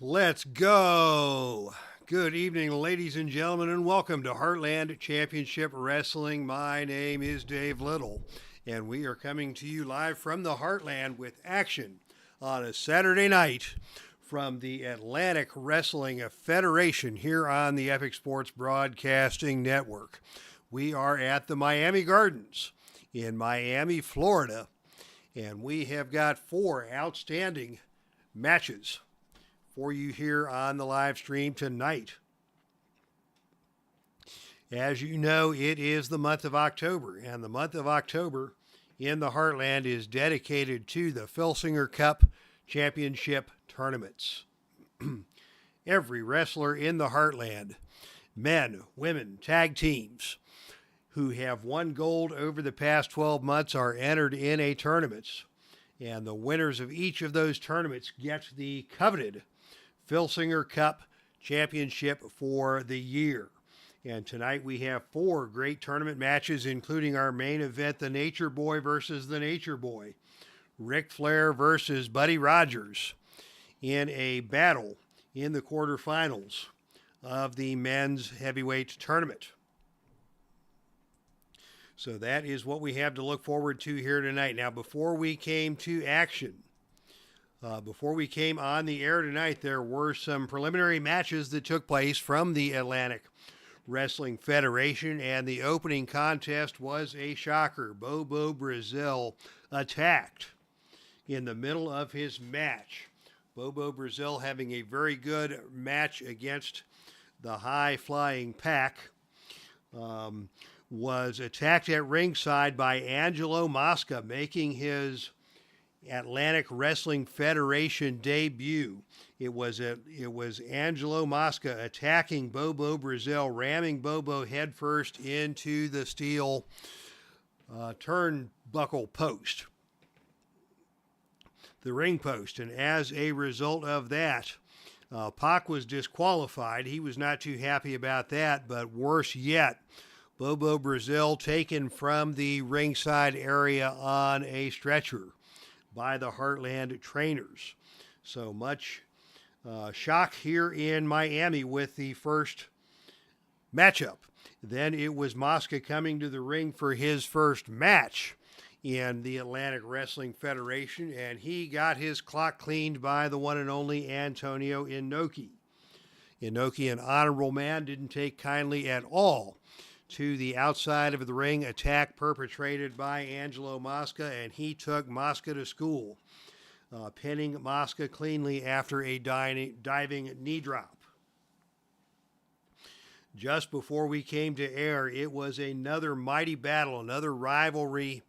Let's go. Good evening, ladies and gentlemen, and welcome to Heartland Championship Wrestling. My name is Dave Little, and we are coming to you live from the Heartland with action on a Saturday night from the Atlantic Wrestling Federation here on the Epic Sports Broadcasting Network. We are at the Miami Gardens in Miami, Florida, and we have got 4 outstanding matches for you here on the live stream tonight. As you know, it is the month of October, and the month of October in the Heartland is dedicated to the Filsinger Cup Championship Tournaments. Every wrestler in the Heartland, men, women, tag teams, who have won gold over the past 12 months are entered in a tournament, and the winners of each of those tournaments get the coveted Filsinger Cup Championship for the year. And tonight we have 4 great tournament matches, including our main event, the Nature Boy versus the Nature Boy, Ric Flair versus Buddy Rogers, in a battle in the quarterfinals of the men's heavyweight tournament. So that is what we have to look forward to here tonight. Now, before we came to action, before we came on the air tonight, there were some preliminary matches that took place from the Atlantic Wrestling Federation, and the opening contest was a shocker. Bobo Brazil attacked in the middle of his match. Bobo Brazil having a very good match against the high-flying Pac, was attacked at ringside by Angelo Mosca, making his Atlantic Wrestling Federation debut. It was Angelo Mosca attacking Bobo Brazil, ramming Bobo headfirst into the steel turnbuckle post, the ring post, and as a result of that, Pac was disqualified. He was not too happy about that, but worse yet, Bobo Brazil taken from the ringside area on a stretcher by the Heartland trainers. So much shock here in Miami with the first matchup. Then it was Mosca coming to the ring for his first match in the Atlantic Wrestling Federation, and he got his clock cleaned by the one and only Antonio Inoki. Inoki, an honorable man, didn't take kindly at all to the outside of the ring attack perpetrated by Angelo Mosca, and he took Mosca to school, pinning Mosca cleanly after a diving knee drop. Just before we came to air, it was another mighty battle, another rivalry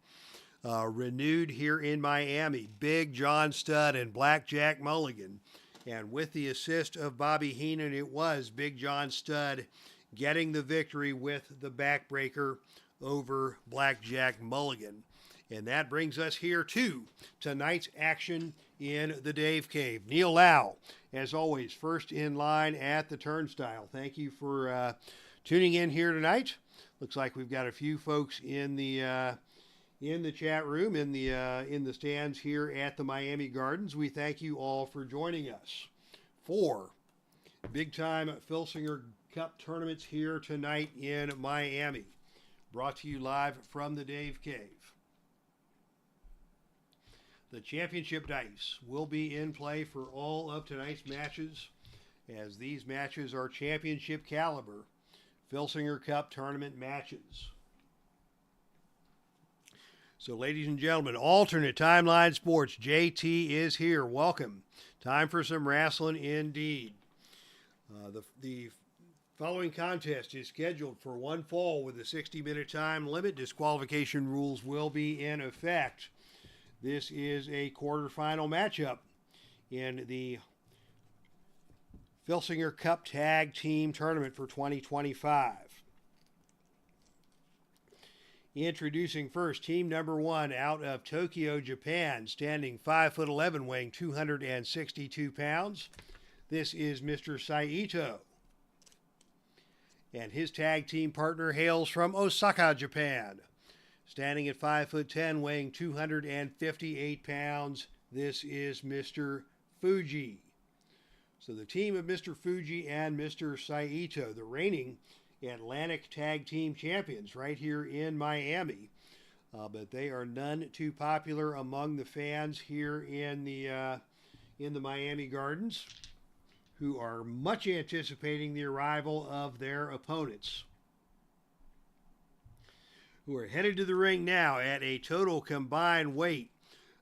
renewed here in Miami. Big John Studd and Blackjack Mulligan, and with the assist of Bobby Heenan, it was Big John Studd getting the victory with the backbreaker over Blackjack Mulligan. And that brings us here to tonight's action in the Dave Cave. Neil Lau, as always, first in line at the turnstile. Thank you for tuning in here tonight. Looks like we've got a few folks in the chat room, in the stands here at the Miami Gardens. We thank you all for joining us for big-time Filsinger Cup Tournaments here tonight in Miami. Brought to you live from the Dave Cave. The championship dice will be in play for all of tonight's matches, as these matches are championship caliber Filsinger Cup Tournament matches. So, ladies and gentlemen, alternate timeline sports, JT is here. Welcome. Time for some wrestling indeed. The following contest is scheduled for one fall with a 60-minute time limit. Disqualification rules will be in effect. This is a quarterfinal matchup in the Filsinger Cup Tag Team Tournament for 2025. Introducing first, team number 1 out of Tokyo, Japan, standing 5'11", weighing 262 pounds. This is Mr. SAITO. And his tag team partner hails from Osaka, Japan, standing at 5'10", weighing 258 pounds. This is Mr. FUJI. So the team of Mr. Fuji and Mr. SAITO, the reigning Atlantic Tag Team Champions right here in Miami. But they are none too popular among the fans here in the Miami Gardens, who are much anticipating the arrival of their opponents, who are headed to the ring now at a total combined weight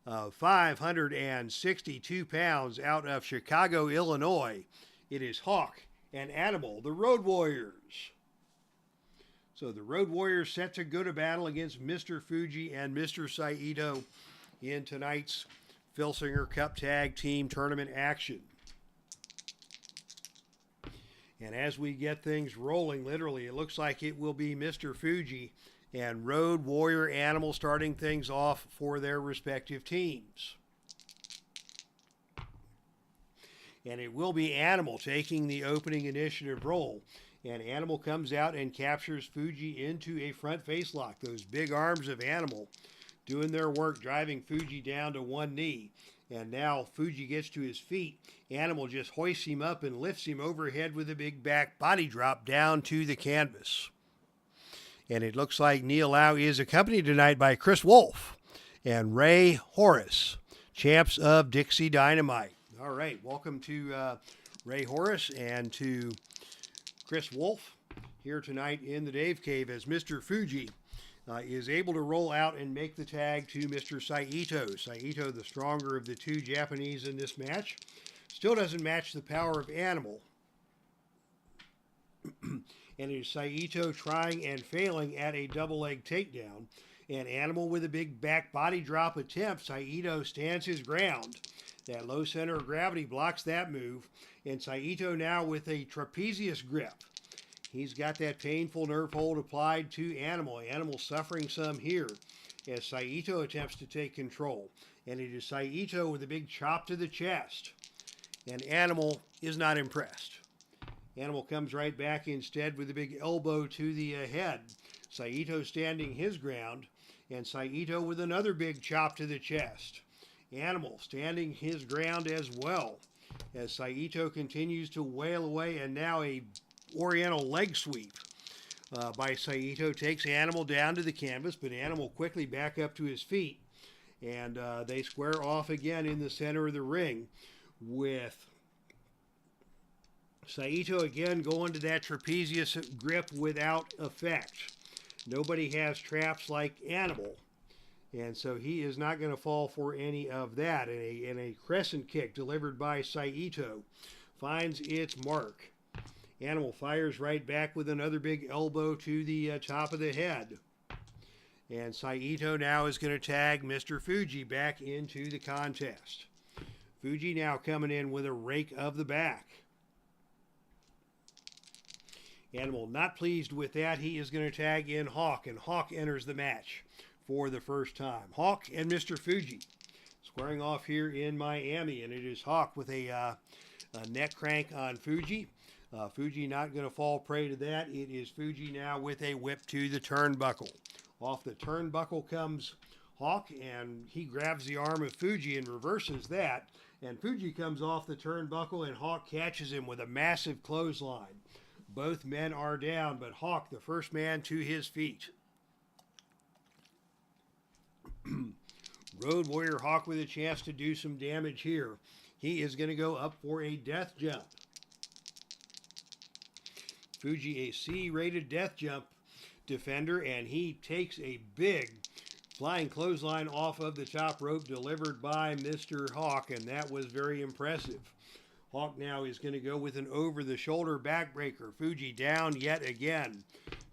of 562 pounds out of Chicago, Illinois. It is Hawk and Animal, the Road Warriors. So the Road Warriors set to go to battle against Mr. Fuji and Mr. SAITO in tonight's Filsinger Cup Tag Team Tournament action. And as we get things rolling, literally, it looks like it will be Mr. Fuji and Road Warrior Animal starting things off for their respective teams. And it will be Animal taking the opening initiative role. And Animal comes out and captures Fuji into a front face lock. Those big arms of Animal doing their work, driving Fuji down to one knee. And now Fuji gets to his feet. Animal just hoists him up and lifts him overhead with a big back body drop down to the canvas. And it looks like Neil Lau is accompanied tonight by Chris Wolf and Ray Horace, champs of Dixie Dynamite. All right, welcome to Ray Horace and to Chris Wolf here tonight in the Dave Cave as Mr. Fuji is able to roll out and make the tag to Mr. SAITO. SAITO, the stronger of the two Japanese in this match, still doesn't match the power of Animal. And it is SAITO trying and failing at a double leg takedown. And Animal with a big back body drop attempt. SAITO stands his ground. That low center of gravity blocks that move. And SAITO now with a trapezius grip. He's got that painful nerve hold applied to Animal. Animal suffering some here as SAITO attempts to take control. And it is SAITO with a big chop to the chest. And Animal is not impressed. Animal comes right back instead with a big elbow to the head. SAITO standing his ground, and SAITO with another big chop to the chest. Animal standing his ground as well, as SAITO continues to wail away, and now a Oriental leg sweep by SAITO takes Animal down to the canvas, but Animal quickly back up to his feet, and they square off again in the center of the ring with SAITO again going to that trapezius grip without effect. Nobody has traps like Animal, and so he is not going to fall for any of that. And a crescent kick delivered by SAITO finds its mark. Animal fires right back with another big elbow to the top of the head. And SAITO now is going to tag Mr. Fuji back into the contest. Fuji now coming in with a rake of the back. Animal not pleased with that. He is going to tag in Hawk, and Hawk enters the match for the first time. Hawk and Mr. Fuji squaring off here in Miami, and it is Hawk with a neck crank on Fuji. Fuji not going to fall prey to that. It is Fuji now with a whip to the turnbuckle. Off the turnbuckle comes Hawk, and he grabs the arm of Fuji and reverses that. And Fuji comes off the turnbuckle, and Hawk catches him with a massive clothesline. Both men are down, but Hawk, the first man to his feet. Road Warrior Hawk with a chance to do some damage here. He is going to go up for a death jump. Fuji, a C-rated death jump defender, and he takes a big flying clothesline off of the top rope delivered by Mr. Hawk, and that was very impressive. Hawk now is going to go with an over-the-shoulder backbreaker. Fuji down yet again,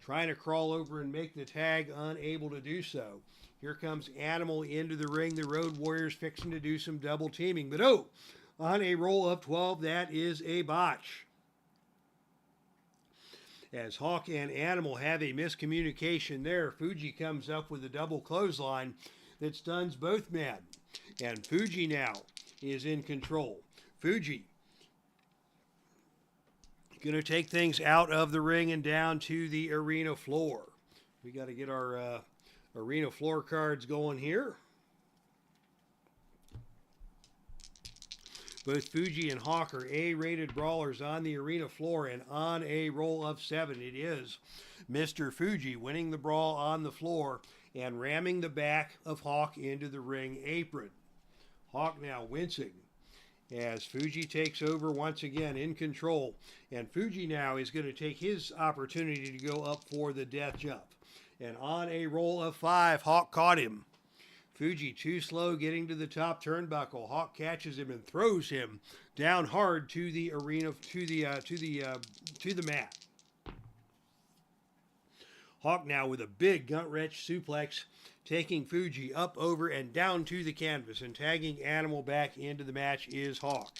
trying to crawl over and make the tag, unable to do so. Here comes Animal into the ring. The Road Warriors fixing to do some double teaming. But on a roll of 12, that is a botch. As Hawk and Animal have a miscommunication there, Fuji comes up with a double clothesline that stuns both men. And Fuji now is in control. Fuji going to take things out of the ring and down to the arena floor. We got to get our arena floor cards going here. Both Fuji and Hawk are A-rated brawlers on the arena floor, and on a roll of 7, it is Mr. Fuji winning the brawl on the floor and ramming the back of Hawk into the ring apron. Hawk now wincing as Fuji takes over once again in control. And Fuji now is going to take his opportunity to go up for the death jump. And on a roll of 5, Hawk caught him. Fuji too slow getting to the top turnbuckle. Hawk catches him and throws him down hard to the arena, to the mat. Hawk now with a big gut-wrench suplex, taking Fuji up, over, and down to the canvas, and tagging Animal back into the match is Hawk.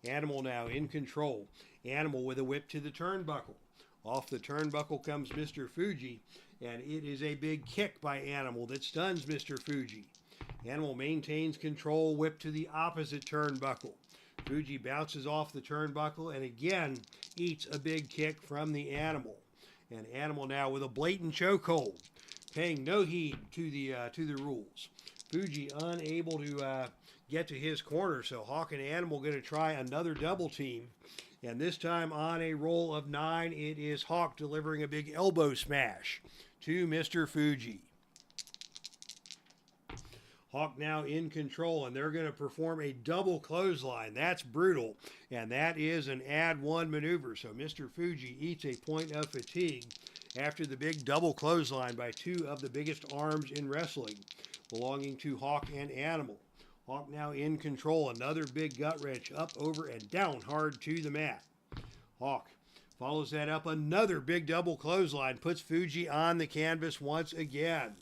Animal now in control. Animal with a whip to the turnbuckle. Off the turnbuckle comes Mr. Fuji, and it is a big kick by Animal that stuns Mr. Fuji. Animal maintains control, whip to the opposite turnbuckle. Fuji bounces off the turnbuckle and again eats a big kick from the Animal. And Animal now with a blatant chokehold, paying no heed to the rules. Fuji unable to get to his corner, so Hawk and Animal going to try another double team. And this time on a roll of 9, it is Hawk delivering a big elbow smash to Mr. Fuji. Hawk now in control, and they're going to perform a double clothesline. That's brutal, and that is an add 1 maneuver. So Mr. Fuji eats a point of fatigue after the big double clothesline by 2 of the biggest arms in wrestling, belonging to Hawk and Animal. Hawk now in control. Another big gut wrench up, over, and down hard to the mat. Hawk follows that up. Another big double clothesline puts Fuji on the canvas once again.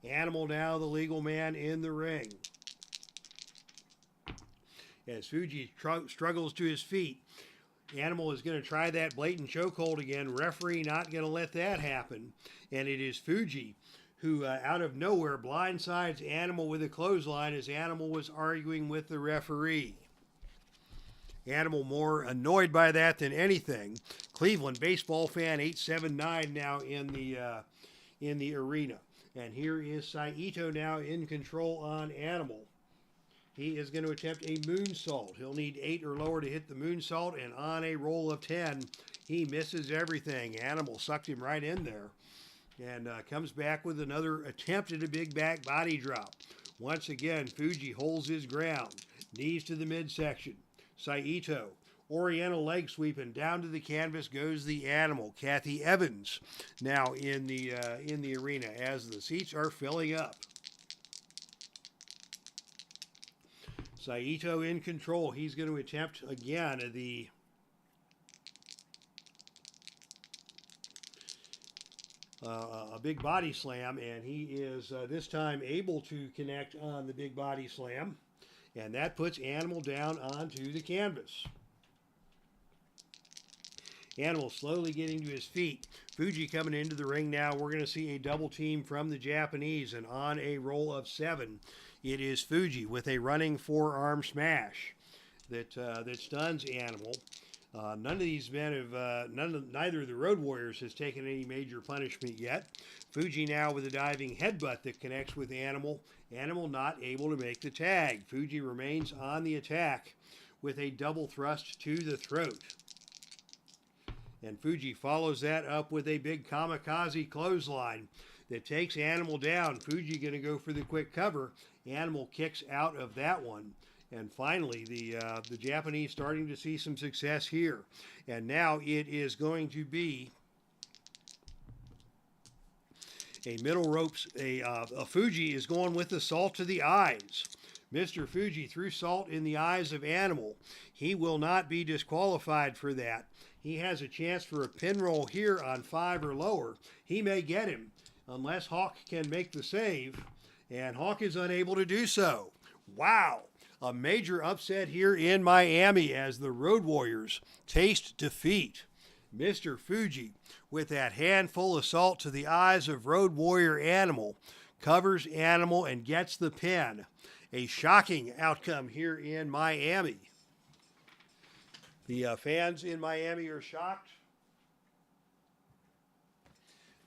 Animal now the legal man in the ring. As Fuji struggles to his feet, Animal is going to try that blatant chokehold again. Referee not going to let that happen. And it is Fuji who, out of nowhere, blindsides Animal with a clothesline as Animal was arguing with the referee. Animal more annoyed by that than anything. Cleveland baseball fan 879 now in the arena. And here is SAITO now in control on Animal. He is going to attempt a moonsault. He'll need 8 or lower to hit the moonsault, and on a roll of 10, he misses everything. Animal sucked him right in there, and comes back with another attempt at a big back body drop. Once again, Fuji holds his ground. Knees to the midsection. SAITO, Oriental leg sweep, and down to the canvas goes the Animal. Kathy Evans now in the arena as the seats are filling up. SAITO in control. He's going to attempt again a big body slam, and he is this time able to connect on the big body slam, and that puts Animal down onto the canvas. Animal slowly getting to his feet. Fuji coming into the ring now. We're going to see a double team from the Japanese, and on a roll of 7, it is Fuji with a running forearm smash that stuns Animal. None of these men have, neither of the Road Warriors has taken any major punishment yet. Fuji now with a diving headbutt that connects with Animal. Animal not able to make the tag. Fuji remains on the attack with a double thrust to the throat. And Fuji follows that up with a big kamikaze clothesline that takes Animal down. Fuji going to go for the quick cover. Animal kicks out of that one. And finally, the Japanese starting to see some success here. And now it is going to be a middle ropes. A Fuji is going with the salt to the eyes. Mr. Fuji threw salt in the eyes of Animal. He will not be disqualified for that. He has a chance for a pinroll here on 5 or lower. He may get him unless Hawk can make the save, and Hawk is unable to do so. Wow, a major upset here in Miami as the Road Warriors taste defeat. Mr. Fuji, with that handful of salt to the eyes of Road Warrior Animal, covers Animal and gets the pin. A shocking outcome here in Miami. The fans in Miami are shocked.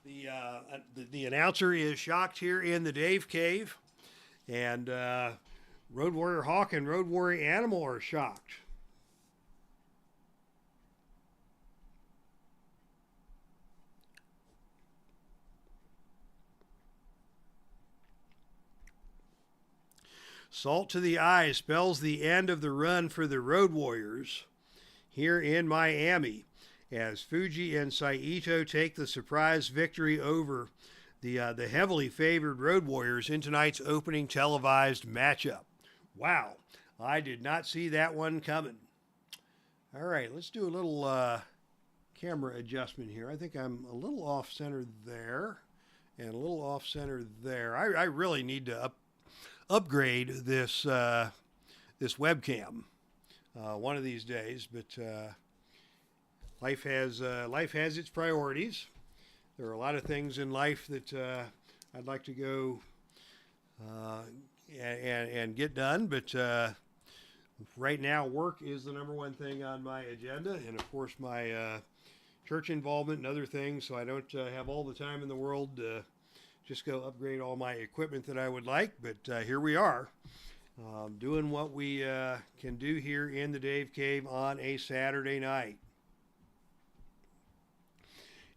The announcer is shocked here in the Dave Cave. And Road Warrior Hawk and Road Warrior Animal are shocked. Salt to the eye spells the end of the run for the Road Warriors here in Miami, as FUJI and SAITO take the surprise victory over the heavily favored Road Warriors in tonight's opening televised matchup. Wow, I did not see that one coming. All right, let's do a little camera adjustment here. I think I'm a little off-center there and a little off-center there. I really need to upgrade this this webcam one of these days, but life has its priorities. There are a lot of things in life that I'd like to go and get done, but right now work is the number one thing on my agenda, and of course my church involvement and other things, so I don't have all the time in the world to just go upgrade all my equipment that I would like, but here we are, doing what we can do here in the Dave Cave on a Saturday night.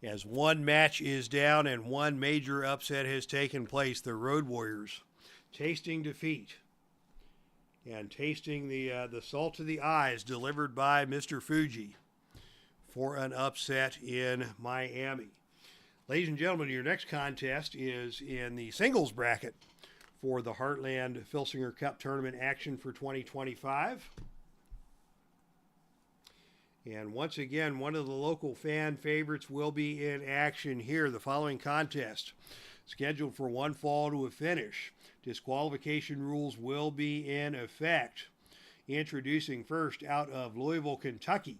As one match is down and one major upset has taken place, the Road Warriors tasting defeat and tasting the salt to the eyes delivered by Mr. FUJI for an upset in Miami. Ladies and gentlemen, your next contest is in the singles bracket for the Heartland Filsinger Cup Tournament action for 2025. And once again, one of the local fan favorites will be in action here. The following contest, scheduled for one fall to a finish. Disqualification rules will be in effect. Introducing first out of Louisville, Kentucky.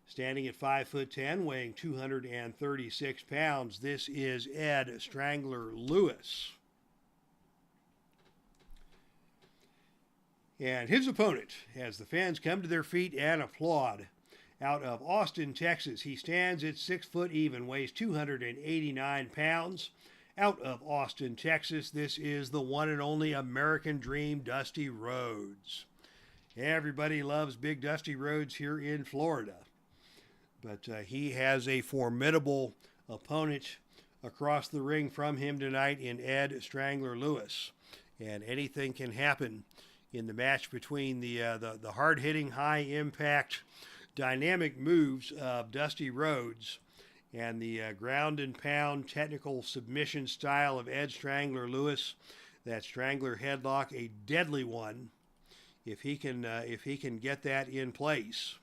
Standing at 5'10", weighing 236 pounds, this is Ed Strangler Lewis. And his opponent, as the fans come to their feet and applaud, out of Austin, Texas, he stands at 6 foot even, weighs 289 pounds. Out of Austin, Texas, this is the one and only American Dream, Dusty Rhodes. Everybody loves Big Dusty Rhodes here in Florida. But he has a formidable opponent across the ring from him tonight in Ed Strangler Lewis. And anything can happen in the match between the hard-hitting, high-impact, dynamic moves of Dusty Rhodes and the ground and pound technical submission style of Ed Strangler Lewis. That Strangler headlock, a deadly one, if he can get that in place.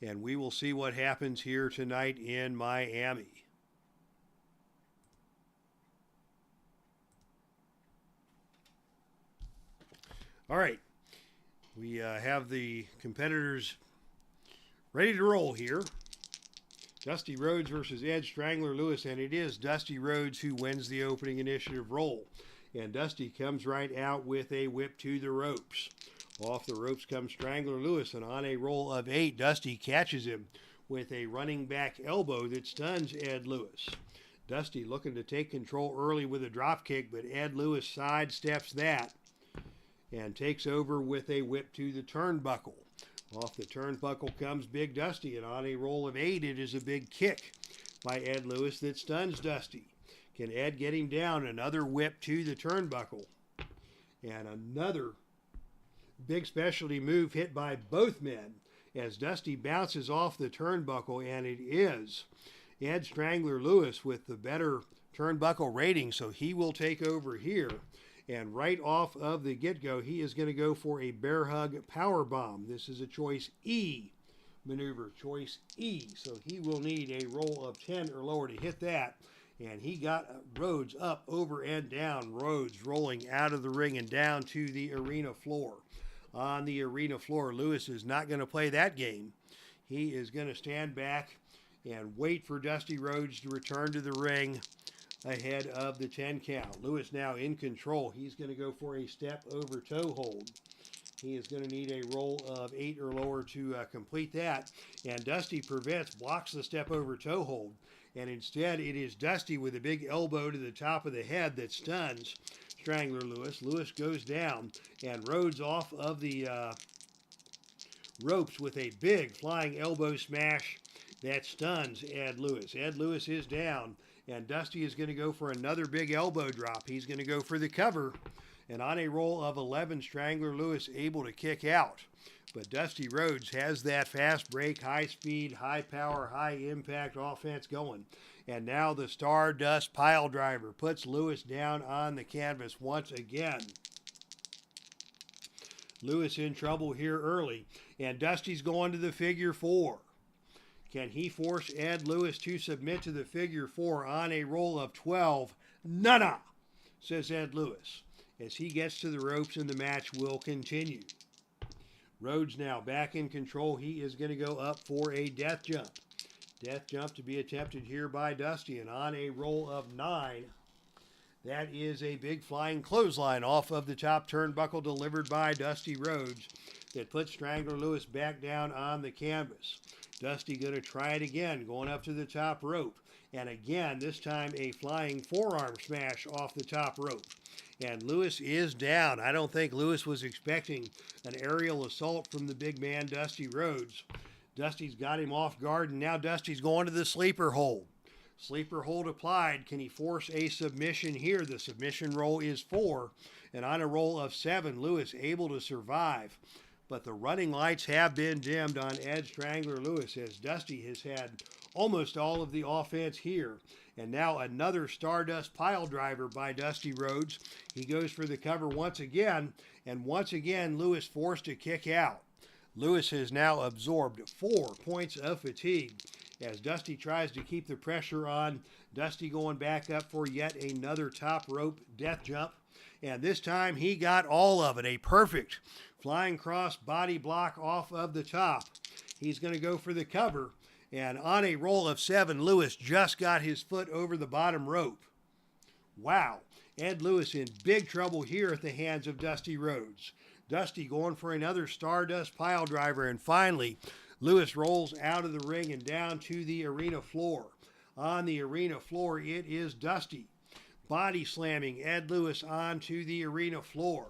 And we will see what happens here tonight in Miami. All right, we have the competitors ready to roll here. Dusty Rhodes versus Ed Strangler Lewis, and it is Dusty Rhodes who wins the opening initiative roll. And Dusty comes right out with a whip to the ropes. Off the ropes comes Strangler Lewis, and on a roll of 8, Dusty catches him with a running back elbow that stuns Ed Lewis. Dusty looking to take control early with a drop kick, but Ed Lewis sidesteps that and takes over with a whip to the turnbuckle. Off the turnbuckle comes Big Dusty, and on a roll of 8, it is a big kick by Ed Lewis that stuns Dusty. Can Ed get him down? Another whip to the turnbuckle. And another big specialty move hit by both men as Dusty bounces off the turnbuckle, and it is Ed Strangler Lewis with the better turnbuckle rating, so he will take over here. And right off of the get-go, he is going to go for a bear hug power bomb. This is a choice E maneuver, choice E. So he will need a roll of 10 or lower to hit that. And he got Rhodes up, over, and down. Rhodes rolling out of the ring and down to the arena floor. On the arena floor, Lewis is not going to play that game. He is going to stand back and wait for Dusty Rhodes to return to the ring ahead of the 10 count. Lewis now in control. He's going to go for a step over toe hold. He is going to need a roll of 8 or lower to complete that. And Dusty blocks the step over toe hold. And instead, it is Dusty with a big elbow to the top of the head that stuns Strangler Lewis. Lewis goes down, and Rhodes off of the ropes with a big flying elbow smash that stuns Ed Lewis. Ed Lewis is down, and Dusty is going to go for another big elbow drop. He's going to go for the cover, and on a roll of 11, Strangler Lewis able to kick out. But Dusty Rhodes has that fast break, high speed, high power, high impact offense going. And now the Stardust pile driver puts Lewis down on the canvas once again. Lewis in trouble here early, and Dusty's going to the figure 4. Can he force Ed Lewis to submit to the figure 4 on a roll of 12? Nana, says Ed Lewis, as he gets to the ropes, and the match will continue. Rhodes now back in control. He is going to go up for a death jump. Death jump to be attempted here by Dusty, and on a roll of 9, that is a big flying clothesline off of the top turnbuckle delivered by Dusty Rhodes that puts Strangler Lewis back down on the canvas. Dusty going to try it again, going up to the top rope. And again, this time a flying forearm smash off the top rope. And Lewis is down. I don't think Lewis was expecting an aerial assault from the big man, Dusty Rhodes. Dusty's got him off guard, and now Dusty's going to the sleeper hold. Sleeper hold applied. Can he force a submission here? The submission roll is 4, and on a roll of 7, Lewis able to survive. But the running lights have been dimmed on Ed Strangler Lewis, as Dusty has had almost all of the offense here. And now another Stardust pile driver by Dusty Rhodes. He goes for the cover once again, and once again Lewis forced to kick out. Lewis has now absorbed 4 points of fatigue as Dusty tries to keep the pressure on. Dusty going back up for yet another top rope death jump. And this time he got all of it. A perfect flying cross body block off of the top. He's going to go for the cover. And on a roll of 7, Lewis just got his foot over the bottom rope. Wow. Ed Lewis in big trouble here at the hands of Dusty Rhodes. Dusty going for another Stardust pile driver. And finally, Lewis rolls out of the ring and down to the arena floor. On the arena floor, it is Dusty body slamming Ed Lewis onto the arena floor.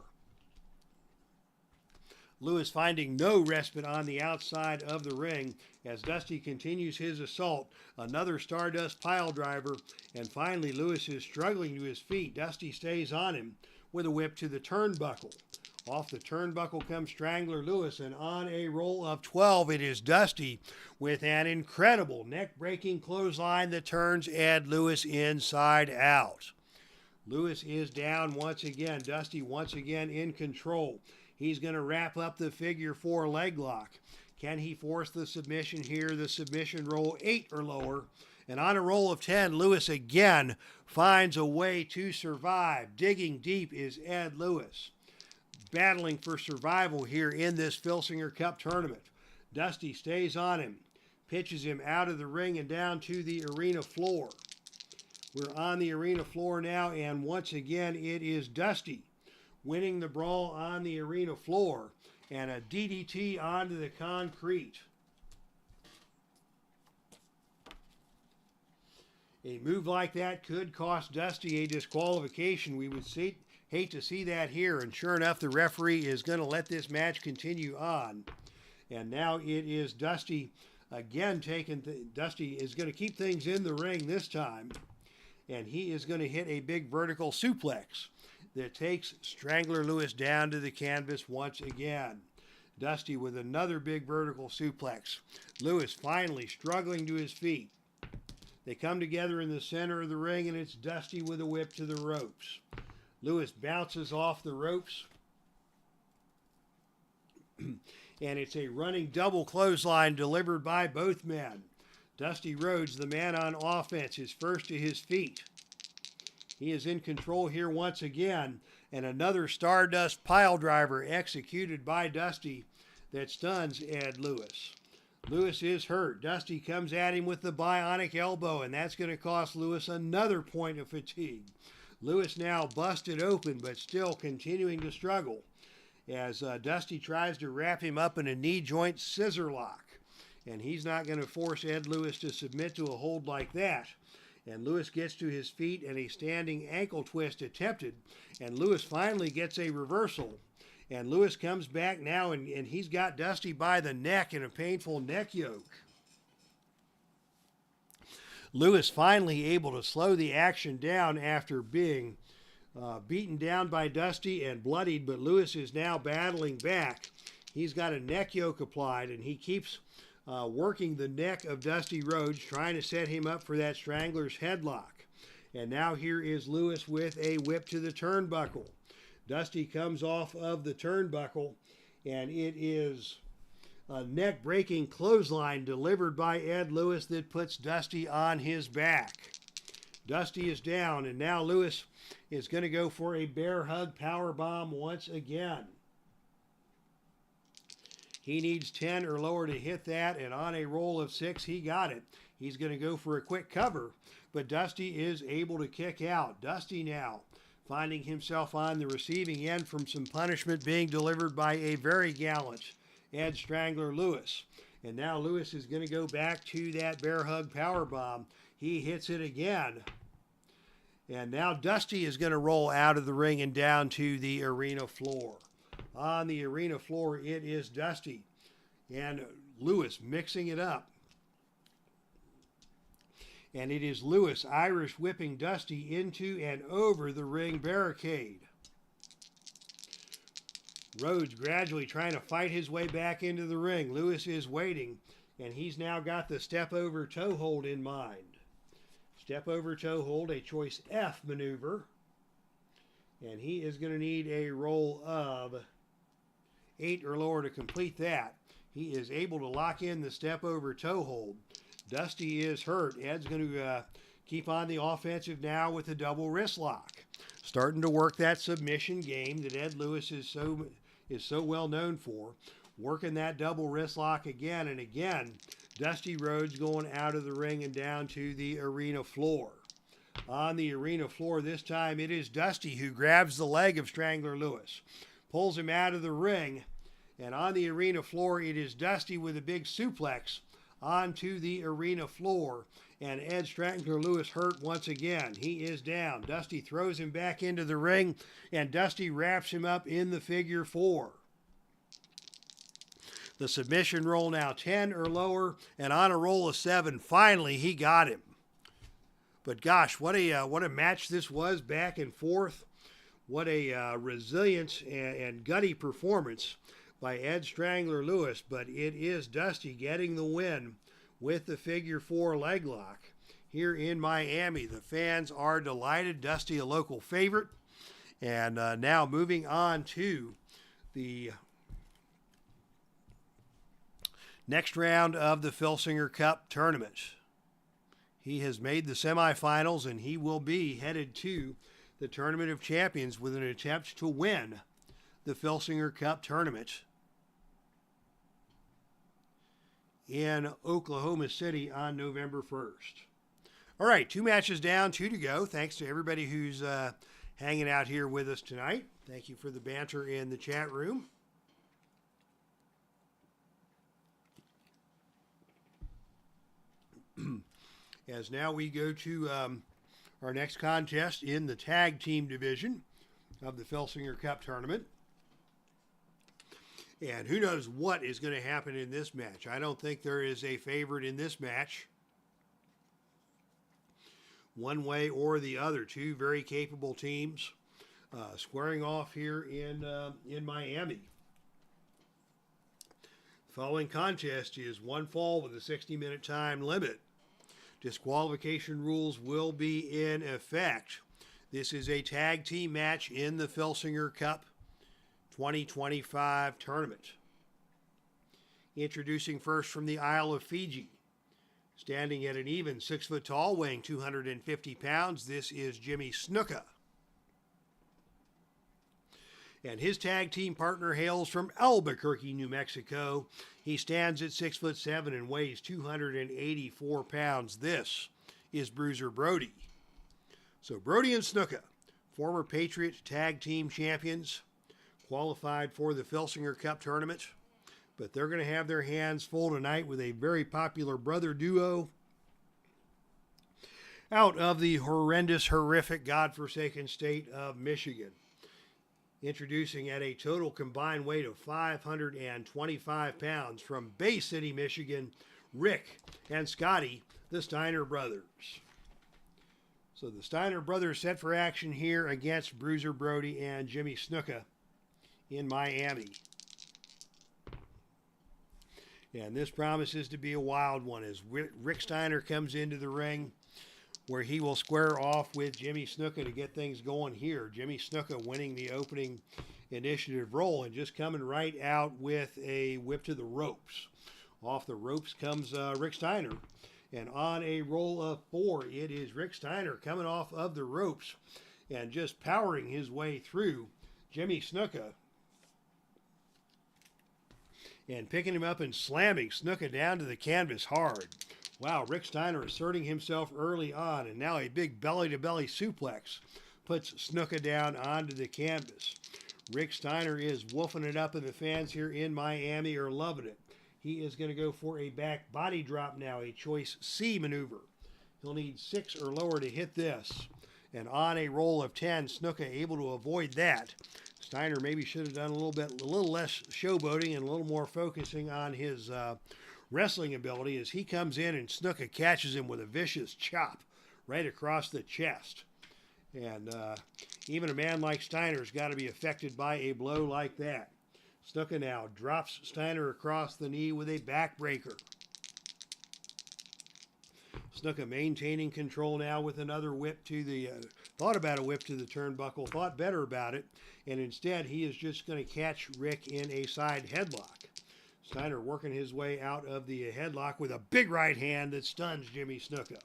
Lewis finding no respite on the outside of the ring as Dusty continues his assault. Another Stardust pile driver, and finally Lewis is struggling to his feet. Dusty stays on him with a whip to the turnbuckle. Off the turnbuckle comes Strangler Lewis, and on a roll of 12, it is Dusty with an incredible neck-breaking clothesline that turns Ed Lewis inside out. Lewis is down once again. Dusty once again in control. He's going to wrap up the figure 4 leg lock. Can he force the submission here? The submission roll 8 or lower. And on a roll of 10, Lewis again finds a way to survive. Digging deep is Ed Lewis, battling for survival here in this Filsinger Cup tournament. Dusty stays on him, pitches him out of the ring and down to the arena floor. We're on the arena floor now, and once again it is Dusty winning the brawl on the arena floor, and a DDT onto the concrete. A move like that could cost Dusty a disqualification. We would hate to see that here, and sure enough, the referee is going to let this match continue on. And now it is Dusty again Dusty is going to keep things in the ring this time, and he is going to hit a big vertical suplex that takes Strangler Lewis down to the canvas once again. Dusty with another big vertical suplex. Lewis finally struggling to his feet. They come together in the center of the ring, and it's Dusty with a whip to the ropes. Lewis bounces off the ropes, and it's a running double clothesline delivered by both men. Dusty Rhodes, the man on offense, is first to his feet. He is in control here once again, and another Stardust pile driver executed by Dusty that stuns Ed Lewis. Lewis is hurt. Dusty comes at him with the bionic elbow, and that's going to cost Lewis another point of fatigue. Lewis now busted open, but still continuing to struggle as Dusty tries to wrap him up in a knee joint scissor lock. And he's not going to force Ed Lewis to submit to a hold like that. And Lewis gets to his feet and a standing ankle twist attempted. And Lewis finally gets a reversal. And Lewis comes back now, and he's got Dusty by the neck in a painful neck yoke. Lewis finally able to slow the action down after being beaten down by Dusty and bloodied, but Lewis is now battling back. He's got a neck yoke applied, and he keeps working the neck of Dusty Rhodes, trying to set him up for that Strangler's headlock. And now here is Lewis with a whip to the turnbuckle. Dusty comes off of the turnbuckle, and it is a neck-breaking clothesline delivered by Ed Lewis that puts Dusty on his back. Dusty is down, and now Lewis is going to go for a bear hug powerbomb once again. He needs 10 or lower to hit that, and on a roll of 6, he got it. He's going to go for a quick cover, but Dusty is able to kick out. Dusty now finding himself on the receiving end from some punishment being delivered by a very gallant Ed Strangler Lewis. And now Lewis is going to go back to that bear hug powerbomb. He hits it again. And now Dusty is going to roll out of the ring and down to the arena floor. On the arena floor, it is Dusty and Lewis mixing it up. And it is Lewis Irish whipping Dusty into and over the ring barricade. Rhodes gradually trying to fight his way back into the ring. Lewis is waiting, and he's now got the step over toe hold in mind. Step over toe hold, a choice F maneuver. And he is going to need a roll of 8 or lower to complete that. He is able to lock in the step over toe hold. Dusty is hurt. Ed's going to keep on the offensive now with a double wrist lock. Starting to work that submission game that Ed Lewis is so well known for. Working that double wrist lock again and again. Dusty Rhodes going out of the ring and down to the arena floor. On the arena floor this time, it is Dusty who grabs the leg of Strangler Lewis. Pulls him out of the ring. And on the arena floor, it is Dusty with a big suplex onto the arena floor. And Ed Strangler Lewis hurt once again. He is down. Dusty throws him back into the ring, and Dusty wraps him up in the figure 4. The submission roll now 10 or lower, and on a roll of 7, finally he got him. But gosh, what a match this was, back and forth. What a resilient and gutty performance by Ed Strangler Lewis, but it is Dusty getting the win with the figure 4 leg lock here in Miami. The fans are delighted. Dusty, a local favorite. And now moving on to the next round of the Filsinger Cup Tournament. He has made the semifinals, and he will be headed to the Tournament of Champions with an attempt to win the Filsinger Cup Tournament in Oklahoma City on November 1st. All right, 2 matches down, 2 to go. Thanks to everybody who's hanging out here with us tonight. Thank you for the banter in the chat room. As now we go to our next contest in the tag team division of the Filsinger Cup Tournament. And who knows what is going to happen in this match. I don't think there is a favorite in this match, one way or the other. 2 very capable teams squaring off here in Miami. The following contest is 1 fall with a 60-minute time limit. Disqualification rules will be in effect. This is a tag team match in the Filsinger Cup 2025 tournament. Introducing first from the Isle of Fiji. Standing at an even 6 foot tall, weighing 250 pounds, this is Jimmy SNUKA. And his tag team partner hails from Albuquerque, New Mexico. He stands at 6'7" and weighs 284 pounds. This is Bruiser Brody. So Brody and SNUKA, former Patriot tag team champions, qualified for the Filsinger Cup Tournament. But they're going to have their hands full tonight with a very popular brother duo out of the horrendous, horrific, godforsaken state of Michigan. Introducing at a total combined weight of 525 pounds from Bay City, Michigan, Rick and Scotty, the Steiner brothers. So the Steiner brothers set for action here against Bruiser Brody and Jimmy SNUKA in Miami. And this promises to be a wild one as Rick Steiner comes into the ring, where he will square off with Jimmy SNUKA to get things going here. Jimmy SNUKA winning the opening initiative role and just coming right out with a whip to the ropes. Off the ropes comes Rick Steiner. And on a roll of 4, it is Rick Steiner coming off of the ropes and just powering his way through Jimmy SNUKA. And picking him up and slamming SNUKA down to the canvas hard. Wow, Rick Steiner asserting himself early on, and now a big belly-to-belly suplex puts SNUKA down onto the canvas. Rick Steiner is wolfing it up, and the fans here in Miami are loving it. He is going to go for a back body drop now, a choice C maneuver. He'll need 6 or lower to hit this. And on a roll of 10, SNUKA able to avoid that. Steiner maybe should have done a little less showboating and a little more focusing on his wrestling ability as he comes in and SNUKA catches him with a vicious chop right across the chest. And even a man like Steiner's got to be affected by a blow like that. SNUKA now drops Steiner across the knee with a backbreaker. SNUKA maintaining control now with another whip to the, thought about a whip to the turnbuckle, thought better about it, and instead he is just going to catch Rick in a side headlock. Steiner working his way out of the headlock with a big right hand that stuns Jimmy SNUKA.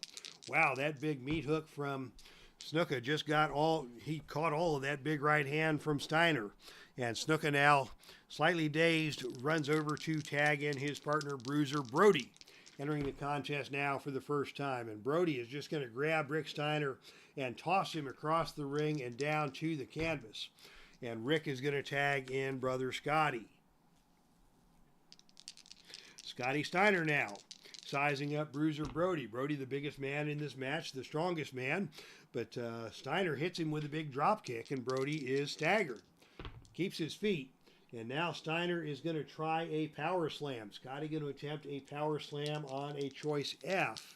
Wow, that big meat hook from SNUKA just he caught all of that big right hand from Steiner. And SNUKA now, slightly dazed, runs over to tag in his partner, Bruiser Brody, entering the contest now for the first time. And Brody is just going to grab Rick Steiner and toss him across the ring and down to the canvas. And Rick is going to tag in brother Scotty. Scotty Steiner now sizing up Bruiser Brody. Brody the biggest man in this match, the strongest man. But Steiner hits him with a big drop kick and Brody is staggered. Keeps his feet. And now Steiner is going to try a power slam. Scotty going to attempt a power slam on a choice F.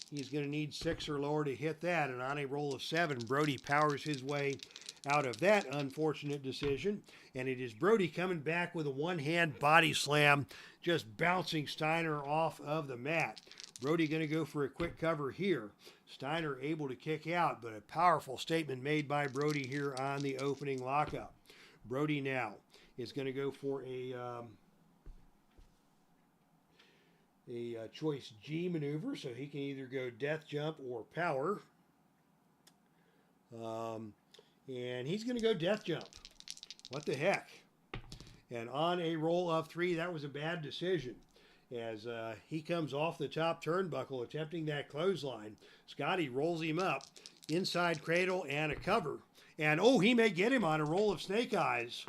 He's going to need 6 or lower to hit that. And on a roll of 7, Brody powers his way out of that unfortunate decision. And it is Brody coming back with a one-hand body slam, just bouncing Steiner off of the mat. Brody going to go for a quick cover here. Steiner able to kick out, but a powerful statement made by Brody here on the opening lockup. Brody now is going to go for a choice G maneuver, so he can either go death jump or power. And he's going to go death jump. What the heck? And on a roll of 3, that was a bad decision. As he comes off the top turnbuckle attempting that clothesline. Scotty rolls him up, inside cradle and a cover. And oh, he may get him on a roll of snake eyes.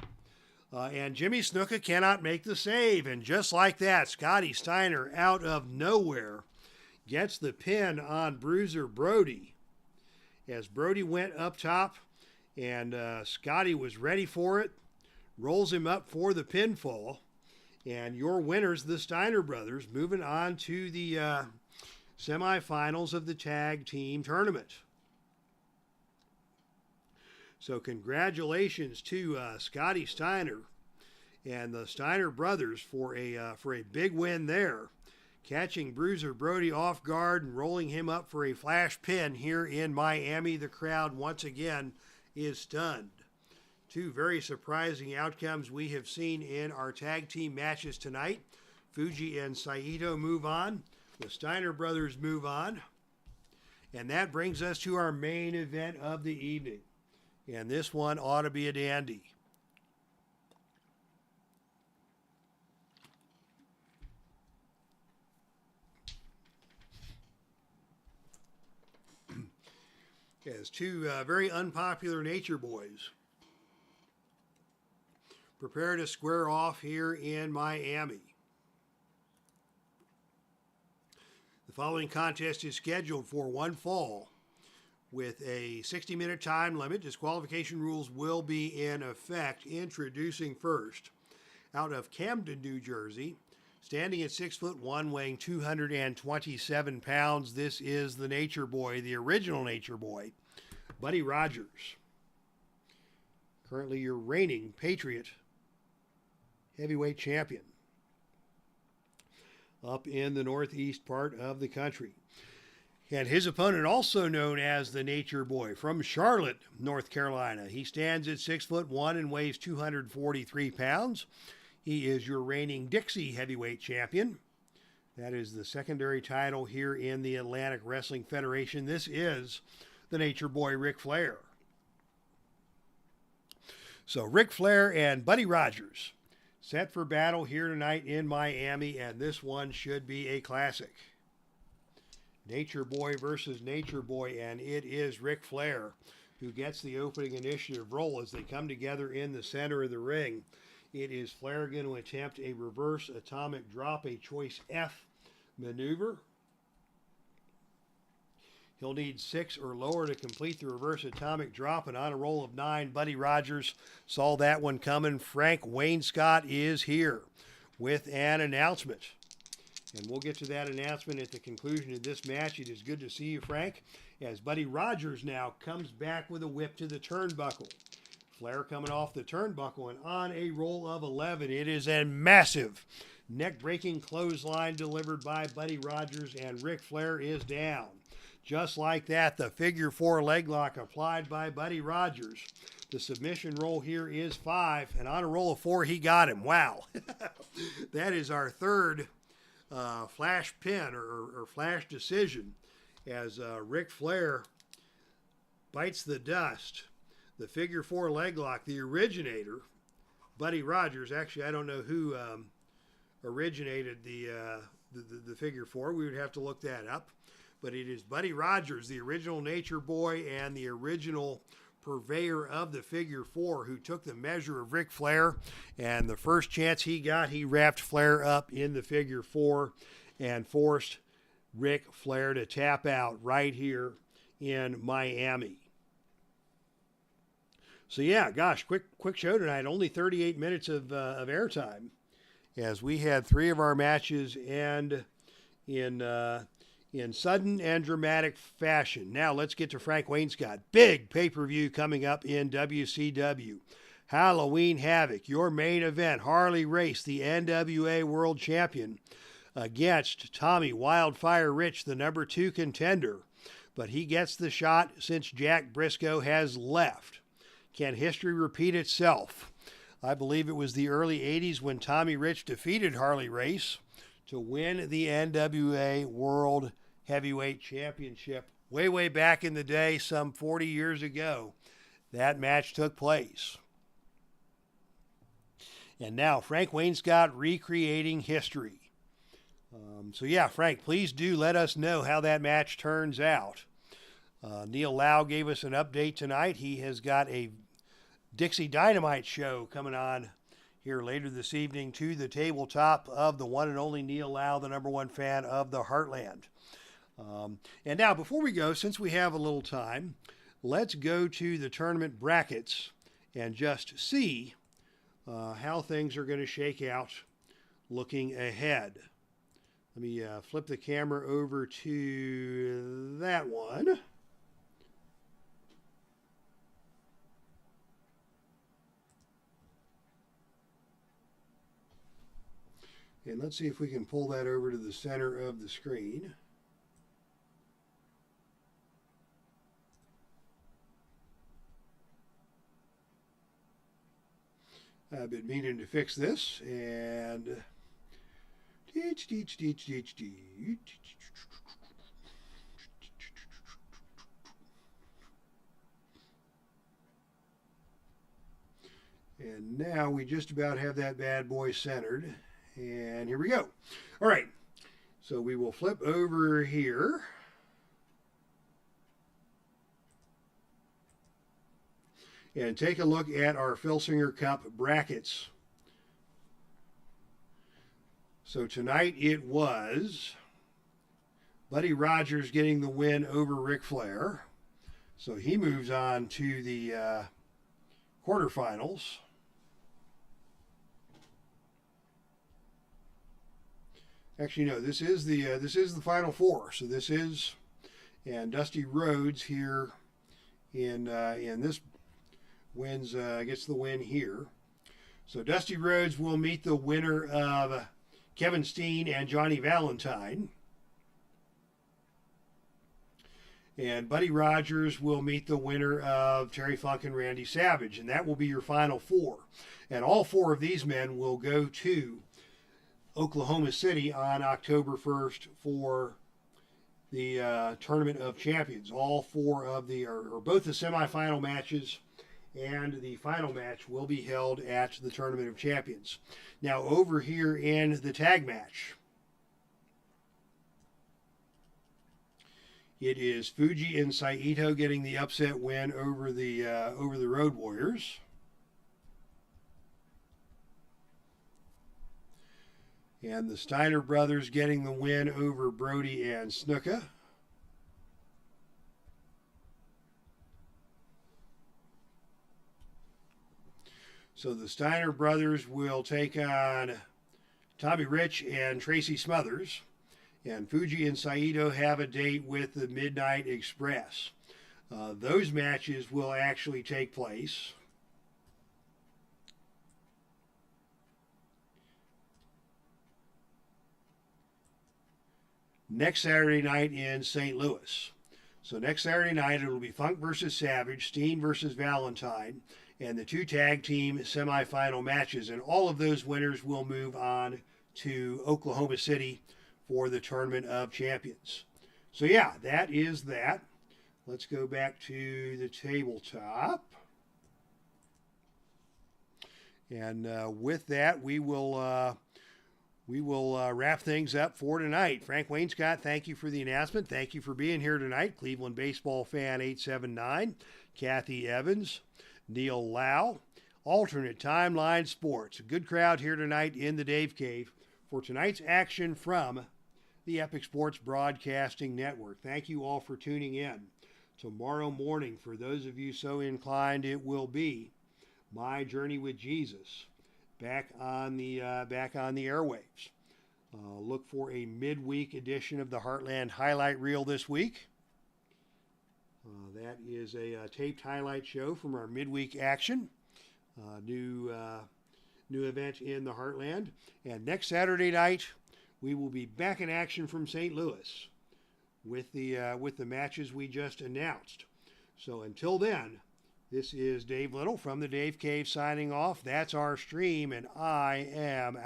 And Jimmy SNUKA cannot make the save. And just like that, Scotty Steiner out of nowhere gets the pin on Bruiser Brody. As Brody went up top and Scotty was ready for it, rolls him up for the pinfall. And your winners, the Steiner brothers, moving on to the semifinals of the tag team tournament. So congratulations to Scotty Steiner and the Steiner brothers for a big win there, catching Bruiser Brody off guard and rolling him up for a flash pin here in Miami. The crowd once again is stunned. 2 very surprising outcomes we have seen in our tag team matches tonight. FUJI and SAITO move on. The Steiner brothers move on. And that brings us to our main event of the evening. And this one ought to be a dandy. As 2 very unpopular nature boys prepare to square off here in Miami. The following contest is scheduled for one fall with a 60-minute time limit. Disqualification rules will be in effect. Introducing first, out of Camden, New Jersey, standing at 6'1", weighing 227 pounds. This is the Nature Boy, the original Nature Boy, Buddy Rogers. Currently your reigning Patriot heavyweight champion up in the northeast part of the country. And his opponent, also known as the Nature Boy, from Charlotte, North Carolina. He stands at 6'1" and weighs 243 pounds. He is your reigning Dixie heavyweight champion. That is the secondary title here in the Atlantic Wrestling Federation. This is the Nature Boy, Ric Flair. So Ric Flair and Buddy Rogers set for battle here tonight in Miami, and this one should be a classic. Nature Boy versus Nature Boy, and it is Ric Flair who gets the opening initiative role as they come together in the center of the ring. It is Flair going to attempt a reverse atomic drop, a choice F maneuver. He'll need 6 or lower to complete the reverse atomic drop, and on a roll of 9, Buddy Rogers saw that one coming. Frank Wainscott is here with an announcement. And we'll get to that announcement at the conclusion of this match. It is good to see you, Frank, as Buddy Rogers now comes back with a whip to the turnbuckle. Flair coming off the turnbuckle, and on a roll of 11, it is a massive neck-breaking clothesline delivered by Buddy Rogers, and Ric Flair is down. Just like that, the figure 4 leg lock applied by Buddy Rogers. The submission roll here is 5, and on a roll of 4, he got him. Wow. That is our third flash pin or flash decision as Ric Flair bites the dust. The figure 4 leg lock, the originator, Buddy Rogers. Actually, I don't know who originated the figure 4. We would have to look that up. But it is Buddy Rogers, the original Nature Boy and the original purveyor of the figure 4, who took the measure of Ric Flair, and the first chance he got, he wrapped Flair up in the figure 4 and forced Ric Flair to tap out right here in Miami. So yeah, gosh, quick show tonight. Only 38 minutes of airtime, as we had 3 of our matches end in sudden and dramatic fashion. Now let's get to Frank Wainscott. Big pay-per-view coming up in WCW. Halloween Havoc, your main event. Harley Race, the NWA World Champion, against Tommy Wildfire Rich, the number 2 contender. But he gets the shot since Jack Briscoe has left. Can history repeat itself? I believe it was the early 80s when Tommy Rich defeated Harley Race to win the NWA World Heavyweight Championship. Way back in the day, some 40 years ago, that match took place. And now Frank Wainscott recreating history. So yeah, Frank, please do let us know how that match turns out. Neil Lau gave us an update tonight. He has got a Dixie Dynamite show coming on here later this evening to the tabletop of the one and only Neil Lau, the number 1 fan of the Heartland. And now, before we go, since we have a little time, let's go to the tournament brackets and just see how things are going to shake out looking ahead. Let me flip the camera over to that one. And let's see if we can pull that over to the center of the screen. I've been meaning to fix this, and and now we just about have that bad boy centered, and here we go. All right, so we will flip over here. And take a look at our Filsinger Cup brackets. So tonight it was Buddy Rogers getting the win over Ric Flair. So he moves on to the quarterfinals. Actually, no. This is the final four. So this is, and Dusty Rhodes here in this wins gets the win here. So Dusty Rhodes will meet the winner of Kevin Steen and Johnny Valentine. And Buddy Rogers will meet the winner of Terry Funk and Randy Savage. And that will be your final four. And all four of these men will go to Oklahoma City on October 1st for the Tournament of Champions. All four of the, or both the semifinal matches and the final match will be held at the Tournament of Champions. Now over here in the tag match, it is FUJI and SAITO getting the upset win over the Road Warriors. And the Steiner brothers getting the win over BRODY and SNUKA. So the Steiner brothers will take on Tommy Rich and Tracy Smothers. And FUJI and SAITO have a date with the Midnight Express. Those matches will actually take place next Saturday night in St. Louis. So next Saturday night it will be Funk versus Savage, Steen versus Valentine, and the two tag team semifinal matches. And all of those winners will move on to Oklahoma City for the Tournament of Champions. So yeah, that is that. Let's go back to the tabletop. And with that, we will wrap things up for tonight. Frank Wainscott, thank you for the announcement. Thank you for being here tonight. Cleveland Baseball Fan 879, Kathy Evans, Neil Lau, Alternate Timeline Sports. A good crowd here tonight in the Dave Cave for tonight's action from the Epic Sports Broadcasting Network. Thank you all for tuning in. Tomorrow morning, for those of you so inclined, it will be My Journey with Jesus back on the airwaves. Look for a midweek edition of the Heartland highlight reel this week. That is a taped highlight show from our midweek action. New event in the Heartland. And next Saturday night, we will be back in action from St. Louis with the matches we just announced. So until then, this is Dave Little from the Dave Cave signing off. That's our stream, and I am out.